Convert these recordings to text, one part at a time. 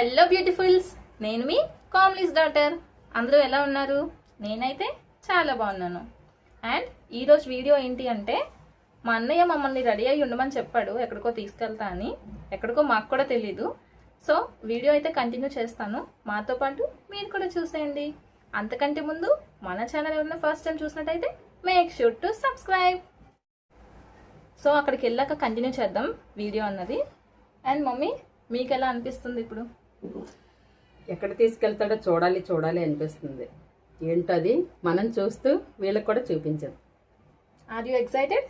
Hello beautifuls, నేను మీ Kamli's daughter. అందరూ ఎలా ఉన్నారు? నేనైతే చాలా బాగున్నాను. అండ్ ఈరోజు వీడియో ఏంటి అంటే, మా అన్నయ్య మమ్మల్ని రెడీ అయ్యి ఉండమని చెప్పాడు, ఎక్కడికో తీసుకెళ్తా అని. ఎక్కడికో మాకు కూడా తెలీదు. సో వీడియో అయితే కంటిన్యూ చేస్తాను, మాతో పాటు మీరు కూడా చూసేయండి. అంతకంటే ముందు మన ఛానల్ ఏమన్నా ఫస్ట్ టైం చూసినట్టయితే make sure to subscribe. So అక్కడికి వెళ్ళాక కంటిన్యూ చేద్దాం వీడియో అన్నది. అండ్ మమ్మీ, మీకు ఎలా అనిపిస్తుంది ఇప్పుడు? ఎక్కడ తీసుకెళ్తాడో చూడాలి అనిపిస్తుంది. ఏంటో అది మనం చూస్తూ వీళ్ళకి కూడా చూపించాం. Are you excited?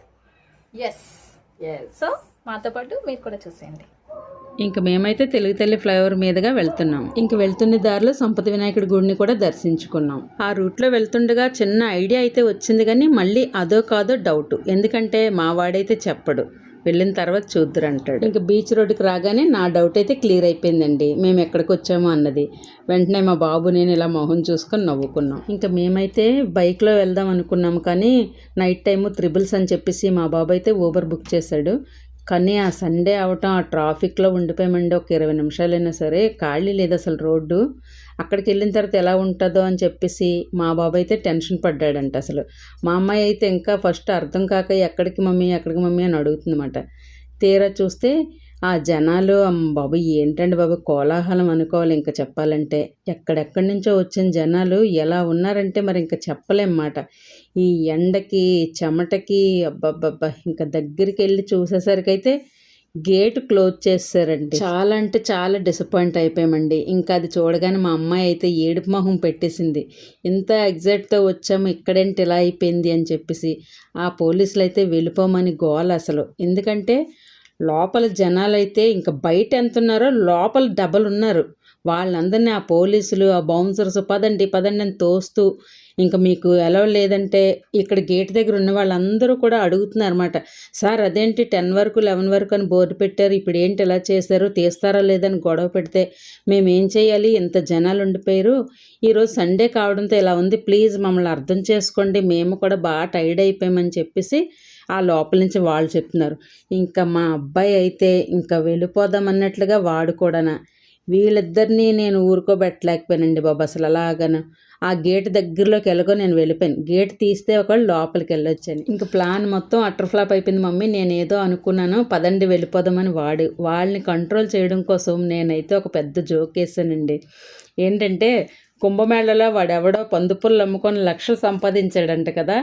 Yes. So మాతో పాటు మీరు కూడా చూసేయండి. ఇంక మేమైతే తెలుగు తల్లి ఫ్లైఓవర్ మీదుగా వెళ్తున్నాం. ఇంక వెళ్తున్న దారిలో సంపద వినాయకుడి గుడిని కూడా దర్శించుకున్నాం. ఆ రూట్లో వెళ్తుండగా చిన్న ఐడియా అయితే వచ్చింది, కానీ మళ్ళీ అదో కాదో డౌట్. ఎందుకంటే మా వాడైతే చెప్పడు, వెళ్ళిన తర్వాత చూద్దరు అంటాడు. ఇంకా బీచ్ రోడ్డుకి రాగానే నా డౌట్ అయితే క్లియర్ అయిపోయిందండి, మేము ఎక్కడికి వచ్చామో అన్నది. వెంటనే మా బాబు నేను ఇలా మొహం చూసుకొని నవ్వుకున్నాం. ఇంకా మేమైతే బైక్లో వెళ్దాం అనుకున్నాము, కానీ నైట్ టైము త్రిబుల్స్ అని చెప్పేసి మా బాబు అయితే ఊబర్ బుక్ చేశాడు. కానీ ఆ సండే అవటం ఆ ట్రాఫిక్లో ఉండిపోయామండి. ఒక 20 నిమిషాలైనా సరే ఖాళీ లేదు అసలు రోడ్డు. అక్కడికి వెళ్ళిన తర్వాత ఎలా ఉంటుందో అని చెప్పేసి మా బాబు అయితే టెన్షన్ పడ్డాడంట. అసలు మా అమ్మాయి అయితే ఇంకా ఫస్ట్ అర్థం కాక ఎక్కడికి మమ్మీ అని అడుగుతుందన్నమాట. తీరా చూస్తే ఆ జనాలు, బాబు ఏంటండి బాబు కోలాహలం అనుకోవాలి. ఇంకా చెప్పాలంటే ఎక్కడెక్కడి నుంచో వచ్చిన జనాలు ఎలా ఉన్నారంటే మరి ఇంకా చెప్పలేమాట. ఈ ఎండకి చెమటకి అబ్బబ్బబ్బా, ఇంకా దగ్గరికి వెళ్ళి చూసేసరికైతే గేట్ క్లోజ్ చేస్తారండి. చాలా అంటే చాలా డిసప్పాయింట్ అయిపోయామండి. ఇంకా అది చూడగానే మా అమ్మాయి అయితే ఏడుపు మొహం పెట్టేసింది. ఇంత ఎగ్జైట్తో వచ్చాము, ఇక్కడేంటి ఇలా అయిపోయింది అని చెప్పేసి. ఆ పోలీసులు అయితే వెళ్ళిపోమని గోల అసలు. ఎందుకంటే లోపల జనాలు అయితే ఇంకా బయట ఎంత ఉన్నారో లోపల డబల్ ఉన్నారు. వాళ్ళందరినీ ఆ పోలీసులు, ఆ బౌన్సర్స్ పదండి అని తోస్తూ, ఇంకా మీకు ఎలా లేదంటే ఇక్కడ గేట్ దగ్గర ఉన్న వాళ్ళందరూ కూడా అడుగుతున్నారు అన్నమాట. సార్ అదేంటి 10 వరకు 11 వరకు అని బోర్డు పెట్టారు, ఇప్పుడు ఏంటి ఎలా చేశారు, తీస్తారా లేదని గొడవ పెడితే మేమేం చేయాలి, ఇంత జనాలు ఉండిపోయారు, ఈరోజు సండే కావడంతో ఇలా ఉంది, ప్లీజ్ మమ్మల్ని అర్థం చేసుకోండి, మేము కూడా బాగా టైర్డ్ అయిపోయామని చెప్పేసి ఆ లోపల నుంచి వాళ్ళు చెప్తున్నారు. ఇంకా మా అబ్బాయి అయితే ఇంకా వెళ్ళిపోదాం అన్నట్లుగా వాడు కూడానా. వీళ్ళిద్దరినీ నేను ఊరుకోబెట్టలేకపోయానండి బాబు అసలు. అలాగను ఆ గేట్ దగ్గరలోకి వెళ్ళగా నేను వెళ్ళిపోయాను. గేట్ తీస్తే ఒకళ్ళు లోపలికి వెళ్ళొచ్చాను. ఇంకా ప్లాన్ మొత్తం అటర్ ఫ్లాప్ అయిపోయింది మమ్మీ. నేను ఏదో అనుకున్నాను, పదండి వెళ్ళిపోదామని. వాళ్ళని కంట్రోల్ చేయడం కోసం నేనైతే ఒక పెద్ద జోక్ వేసానండి. ఏంటంటే కుంభమేళలో వాడెవడో పందుపుల్లు అమ్ముకొని లక్షలు సంపాదించాడంట కదా,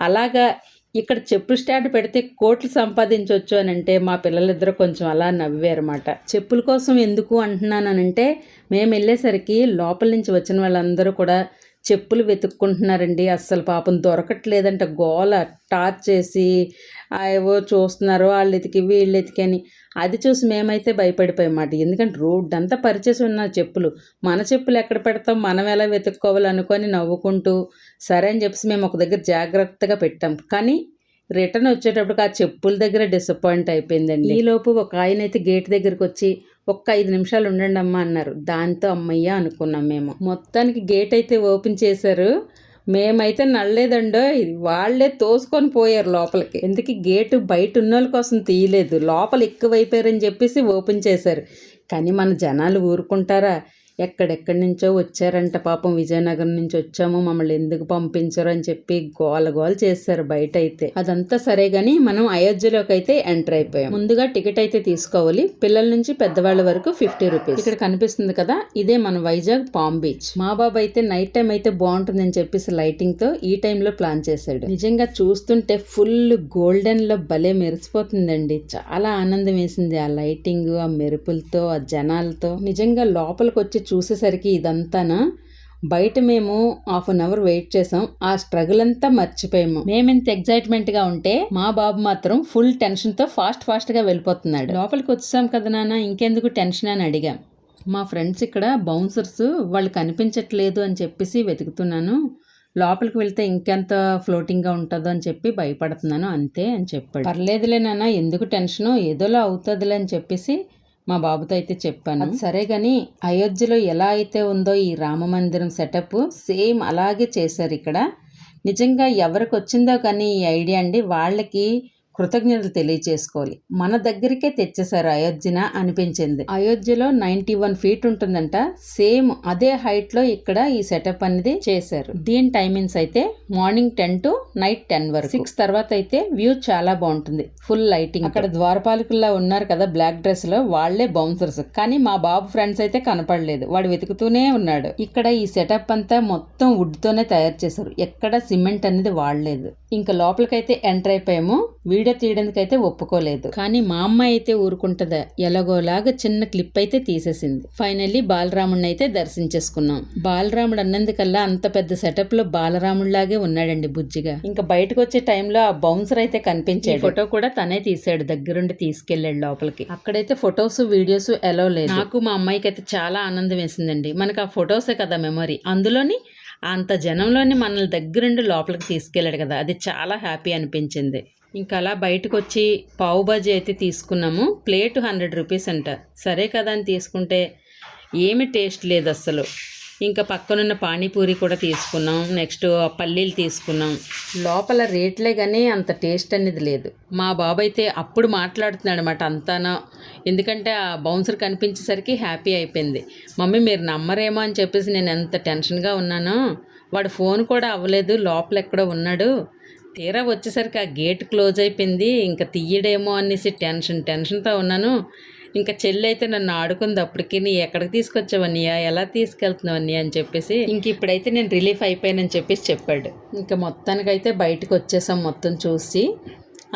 అలాగా ఇక్కడ చెప్పులు స్టాండ్ పెడితే కోట్లు సంపాదించవచ్చు అని అంటే మా పిల్లలిద్దరూ కొంచెం అలా నవ్వారన్నమాట. చెప్పుల కోసం ఎందుకు అంటున్నానంటే, మేము వెళ్ళేసరికి లోపల నుంచి వచ్చిన వాళ్ళందరూ కూడా చెప్పులు వెతుక్కుంటున్నారండి. అస్సలు పాపం దొరకట్లేదంట. గోల టార్చ్ చేసి ఏవో చూస్తున్నారు, వాళ్ళు ఎతికి వీళ్ళు ఎతికి అని. అది చూసి మేమైతే భయపడిపోయామాట. ఎందుకంటే రోడ్డు అంతా పరిచేసి ఉన్న చెప్పులు, మన చెప్పులు ఎక్కడ పెడతాం, మనం ఎలా వెతుక్కోవాలి అనుకొని నవ్వుకుంటూ సరే అని చెప్పేసి మేము ఒక దగ్గర జాగ్రత్తగా పెట్టాం. కానీ రిటర్న్ వచ్చేటప్పటికి ఆ చెప్పుల దగ్గర డిసప్పాయింట్ అయిపోయిందండి. ఈలోపు ఒక ఆయన అయితే గేట్ దగ్గరికి వచ్చి ఒక్క 5 నిమిషాలు ఉండండి అమ్మా అన్నారు. దాంతో అమ్మయ్య అనుకున్నాం మేము. మొత్తానికి గేట్ అయితే ఓపెన్ చేశారు. మేమైతే నడలేదండో, వాళ్ళే తోసుకొని పోయారు లోపలికి. ఎందుకు గేటు బయట ఉన్న వాళ్ళ కోసం తీయలేదు, లోపల ఎక్కువైపోయారని చెప్పేసి ఓపెన్ చేశారు. కానీ మన జనాలు ఊరుకుంటారా? ఎక్కడెక్కడి నుంచో వచ్చారంట పాపం, విజయనగరం నుంచి వచ్చాము, మమ్మల్ని ఎందుకు పంపించరు అని చెప్పి గోల చేశారు బయట అయితే. అదంతా సరే గానీ మనం అయోధ్యలోకి అయితే ఎంటర్ అయిపోయాం. ముందుగా టికెట్ అయితే తీసుకోవాలి. పిల్లల నుంచి పెద్దవాళ్ళ వరకు 50 రూపీస్. ఇక్కడ కనిపిస్తుంది కదా, ఇదే మన వైజాగ్ పామ్ బీచ్. మా బాబు అయితే నైట్ టైం అయితే బాగుంటుందని చెప్పేసి లైటింగ్ తో ఈ టైంలో ప్లాన్ చేశాడు. నిజంగా చూస్తుంటే ఫుల్ గోల్డెన్ లో భలే మెరిసిపోతుందండి. చాలా ఆనందం వేసింది ఆ లైటింగ్, ఆ మెరుపులతో, ఆ జనాలతో. నిజంగా లోపలికి వచ్చి చూసేసరికి ఇదంతానా, బయట మేము 1/2 అవర్ వెయిట్ చేసాం. ఆ స్ట్రగుల్ అంతా మర్చిపోయాము. మేమెంత ఎగ్జైట్మెంట్గా ఉంటే మా బాబు మాత్రం ఫుల్ టెన్షన్తో ఫాస్ట్గా వెళ్ళిపోతున్నాడు. లోపలికి వచ్చాం కదా నాన్న, ఇంకెందుకు టెన్షన్ అని అడిగాం. మా ఫ్రెండ్స్ ఇక్కడ బౌన్సర్స్, వాళ్ళు కనిపించట్లేదు అని చెప్పేసి వెతుకుతున్నాను, లోపలికి వెళ్తే ఇంకెంత ఫ్లోటింగ్గా ఉంటుందో అని చెప్పి భయపడుతున్నాను అంతే అని చెప్పాడు. పర్లేదులే నాన్న, ఎందుకు టెన్షను, ఏదోలా అవుతుందిలే అని చెప్పేసి మా బాబుతో అయితే చెప్పాను. సరే కానీ అయోధ్యలో ఎలా అయితే ఉందో ఈ రామ మందిరం సెటప్ సేమ్ అలాగే చేశారు ఇక్కడ. నిజంగా ఎవరికి వచ్చిందో కానీ ఈ ఐడియా అండి, వాళ్ళకి కృతజ్ఞతలు తెలియచేసుకోవాలి. మన దగ్గరికే తెచ్చేశారు అయోధ్యన అనిపించింది. అయోధ్యలో 91 ఫీట్ ఉంటుందంట. సేమ్ అదే హైట్ లో ఇక్కడ ఈ సెటప్ అనేది చేశారు. దీని టైమింగ్స్ అయితే మార్నింగ్ 10 to నైట్ 10 వరకు. 6 తర్వాత అయితే వ్యూ చాలా బాగుంటుంది, ఫుల్ లైటింగ్. అక్కడ ద్వారపాలకుల్లా ఉన్నారు కదా బ్లాక్ డ్రెస్ లో, వాళ్లే బౌన్సర్స్. కానీ మా బాబు ఫ్రెండ్స్ అయితే కనపడలేదు, వాడు వెతుకుతూనే ఉన్నాడు. ఇక్కడ ఈ సెటప్ అంతా మొత్తం వుడ్ తోనే తయారు చేశారు, ఎక్కడ సిమెంట్ అనేది వాడలేదు. ఇంకా లోపలికైతే ఎంటర్ అయిపోయాము. వీడియో తీయడానికి అయితే ఒప్పుకోలేదు, కానీ మా అమ్మాయి అయితే ఊరుకుంటుందా, ఎలాగోలాగా చిన్న క్లిప్ అయితే తీసేసింది. ఫైనల్లీ బాలరాముడిని అయితే దర్శించేసుకున్నాం. బాలరాముడు అన్నందుకల్లా అంత పెద్ద సెటప్ లో బాలరాముడిలాగే ఉన్నాడండి బుజ్జిగా. ఇంకా బయటకు వచ్చే టైంలో ఆ బౌన్సర్ అయితే కనిపించాడు. ఫోటో కూడా తనే తీసాడు, దగ్గరుండి తీసుకెళ్లాడు లోపలికి. అక్కడైతే ఫొటోస్ వీడియోస్ ఎలో లేదు. నాకు మా అమ్మాయికి అయితే చాలా ఆనందం వేసిందండి. మనకు ఆ ఫొటోసే కదా మెమరీ, అందులోని అంత జనంలోని మనల్ని దగ్గరుండి లోపలికి తీసుకెళ్ళాడు కదా, అది చాలా హ్యాపీ అనిపించింది. ఇంకా అలా బయటకు వచ్చి పావు బాజీ అయితే తీసుకున్నాము. ప్లేట్ 100 రూపీస్ అంట. సరే కదా అని తీసుకుంటే ఏమి టేస్ట్ లేదు అస్సలు. ఇంకా పక్కనున్న పానీపూరి కూడా తీసుకున్నాం. నెక్స్ట్ పల్లీలు తీసుకున్నాం. లోపల రేట్లే కానీ అంత టేస్ట్ అనేది లేదు. మా బాబు అయితే అప్పుడు మాట్లాడుతున్నాడు అన్నమాట అంతానో, ఎందుకంటే ఆ బౌన్సర్ కనిపించేసరికి హ్యాపీ అయిపోయింది. మమ్మీ మీరు నమ్మరేమో అని చెప్పేసి నేను ఎంత టెన్షన్గా ఉన్నానో, వాడు ఫోన్ కూడా అవ్వలేదు, లోపల ఎక్కడో ఉన్నాడు. తీరా వచ్చేసరికి ఆ గేట్ క్లోజ్ అయిపోయింది, ఇంకా తీయడేమో అనేసి టెన్షన్తో ఉన్నాను. ఇంకా చెల్లి అయితే నన్ను ఆడుకుంది అప్పటికి, నీ ఎక్కడికి తీసుకొచ్చావన్నయ్యా, ఎలా తీసుకెళ్తున్నావన్నయ్య అని చెప్పేసి. ఇంక ఇప్పుడైతే నేను రిలీఫ్ అయిపోయానని చెప్పేసి చెప్పాడు. ఇంకా మొత్తానికైతే బయటకు వచ్చేసాం మొత్తం చూసి.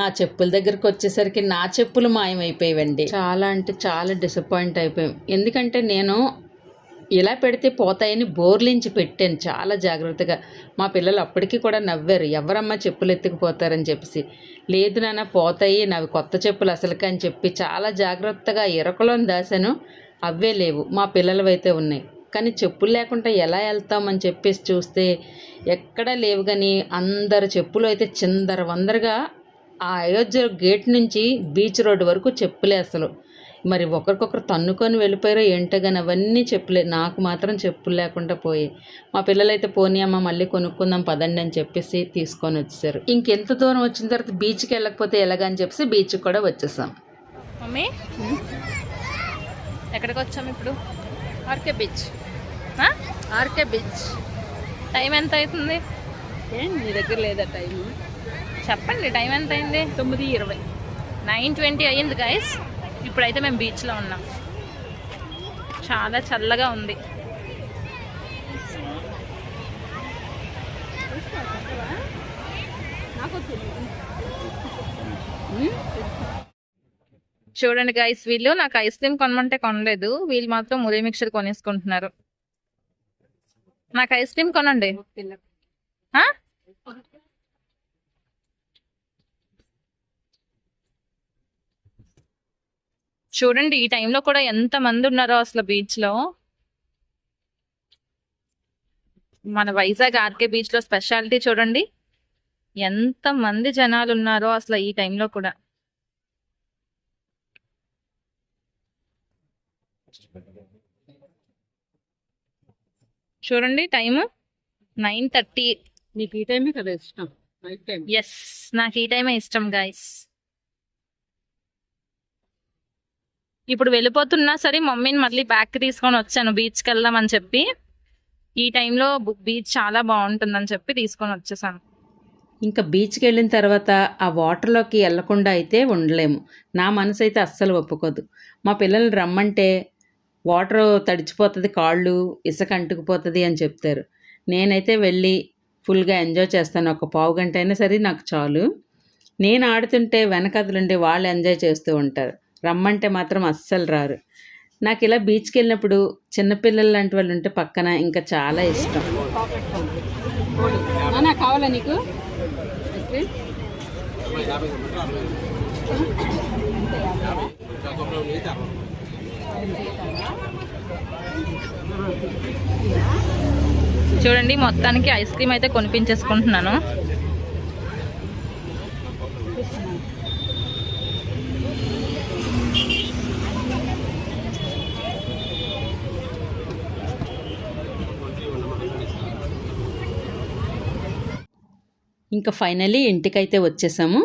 ఆ చెప్పుల దగ్గరకు వచ్చేసరికి నా చెప్పులు మాయమైపోయావండి. చాలా అంటే చాలా డిసప్పాయింట్ అయిపోయాం. ఎందుకంటే నేను ఇలా పెడితే పోతాయని బోర్లించి పెట్టాను చాలా జాగ్రత్తగా. మా పిల్లలు అప్పటికి కూడా నవ్వారు, ఎవరమ్మా చెప్పులు ఎత్తుకుపోతారని చెప్పేసి. లేదు నాన్న పోతాయి, నావి కొత్త చెప్పులు అసలుకి అని చెప్పి చాలా జాగ్రత్తగా ఇరకలోని దాశాను. అవే లేవు, మా పిల్లలవైతే ఉన్నాయి. కానీ చెప్పులు లేకుండా ఎలా వెళ్తామని చెప్పేసి చూస్తే ఎక్కడా లేవు. కానీ అందరు చెప్పులు అయితే చిందర వందరగా ఆ అయోధ్య గేట్ నుంచి బీచ్ రోడ్డు వరకు చెప్పులే అసలు. మరి ఒకరికొకరు తన్నుకొని వెళ్ళిపోయారో ఏంటో కానీ అవన్నీ చెప్పులే. నాకు మాత్రం చెప్పులు లేకుండా పోయాయి. మా పిల్లలైతే పోనీ అమ్మ మళ్ళీ కొనుక్కుందాం పదండి అని చెప్పేసి తీసుకొని వచ్చేసారు. ఇంకెంత దూరం వచ్చిన తర్వాత బీచ్కి వెళ్ళకపోతే ఎలాగని చెప్పేసి బీచ్కి కూడా వచ్చేసాం. మమ్మీ ఎక్కడికి వచ్చాము ఇప్పుడు? RK beach. RK beach. Time ఎంత అవుతుంది? నీ దగ్గర లేదా టైం? చెప్పండి, టైం ఎంత అయింది? 9:20. 9:20 అయ్యింది గైస్. ఇప్పుడైతే మేము బీచ్లో ఉన్నాం. చాలా చల్లగా ఉంది. చూడండి గైస్, వీళ్ళు నాకు ఐస్ క్రీమ్ కొనమంటే కొనలేదు, వీళ్ళు మాత్రం మురి మిక్చర్ కొనేసుకుంటున్నారు. నాకు ఐస్ క్రీమ్ కొనండి. చూడండి ఈ టైంలో కూడా ఎంత మంది ఉన్నారో అసలు బీచ్ లో. మన వైజాగ్ ఆర్కే బీచ్ లో స్పెషాలిటీ చూడండి, ఎంత మంది జనాలు ఉన్నారో అసలు ఈ టైంలో కూడా. చూడండి టైము 9:30. నీకు ఈ టైమే కదా ఇష్టం? ఎస్, నాకు ఈ టైమే ఇష్టం గైస్. ఇప్పుడు వెళ్ళిపోతున్నా సరే మమ్మీని మళ్ళీ బ్యాక్ తీసుకొని వచ్చాను బీచ్కి వెళ్దామని చెప్పి. ఈ టైంలో బీచ్ చాలా బాగుంటుందని చెప్పి తీసుకొని వచ్చేసాను. ఇంకా బీచ్కి వెళ్ళిన తర్వాత ఆ వాటర్లోకి వెళ్లకుండా అయితే ఉండలేము. నా మనసు అయితే అస్సలు ఒప్పుకోదు. మా పిల్లలు రమ్మంటే వాటర్ తడిచిపోతుంది, కాళ్ళు ఇసుక అంటుకుపోతుంది అని చెప్తారు. నేనైతే వెళ్ళి ఫుల్గా ఎంజాయ్ చేస్తాను. ఒక పావు గంట అయినా సరే నాకు చాలు. నేను ఆడుతుంటే వెనకదులుండి వాళ్ళు ఎంజాయ్ చేస్తూ ఉంటారు. రమ్మంటే మాత్రం అస్సలు రారు. నాకు ఇలా బీచ్కి వెళ్ళినప్పుడు చిన్నపిల్లలు లాంటి వాళ్ళు ఉంటే పక్కన ఇంకా చాలా ఇష్టం. కావాలా నీకు? చూడండి మొత్తానికి ఐస్ క్రీమ్ అయితే కొనిపించేసుకుంటున్నాను. ఇంకా ఫైనలీ ఇంటికైతే వచ్చేసాము.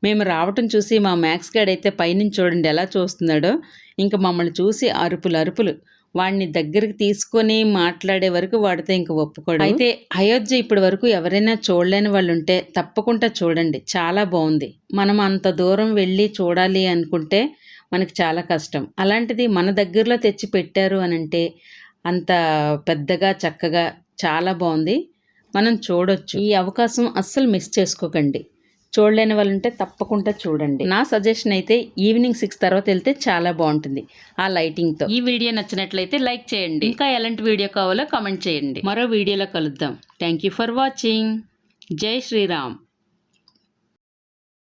మేము రావటం చూసి మా మ్యాక్స్ గార్డ్ అయితే పైనుంచి చూడండి ఎలా చూస్తున్నాడో. ఇంకా మమ్మల్ని చూసి అరుపులు. వాడిని దగ్గరికి తీసుకొని మాట్లాడే వరకు వాడితే ఇంక ఒప్పుకోడు. అయితే అయోధ్య ఇప్పటి వరకు ఎవరైనా చూడలేని వాళ్ళు ఉంటే తప్పకుండా చూడండి, చాలా బాగుంది. మనం అంత దూరం వెళ్ళి చూడాలి అనుకుంటే మనకి చాలా కష్టం. అలాంటిది మన దగ్గరలో తెచ్చి పెట్టారు అనంటే అంత పెద్దగా చక్కగా చాలా బాగుంది. మనం చూడొచ్చు. ఈ అవకాశం అస్సలు మిస్ చేసుకోకండి. చూడలేని వాళ్ళు ఉంటే తప్పకుండా చూడండి. నా సజెషన్ అయితే ఈవినింగ్ 6 తర్వాత వెళ్తే చాలా బాగుంటుంది ఆ లైటింగ్తో. ఈ వీడియో నచ్చినట్లయితే లైక్ చేయండి. ఇంకా ఎలాంటి వీడియో కావాలో కామెంట్ చేయండి. మరో వీడియోలో కలుద్దాం. Thank you for watching. జై శ్రీరామ్.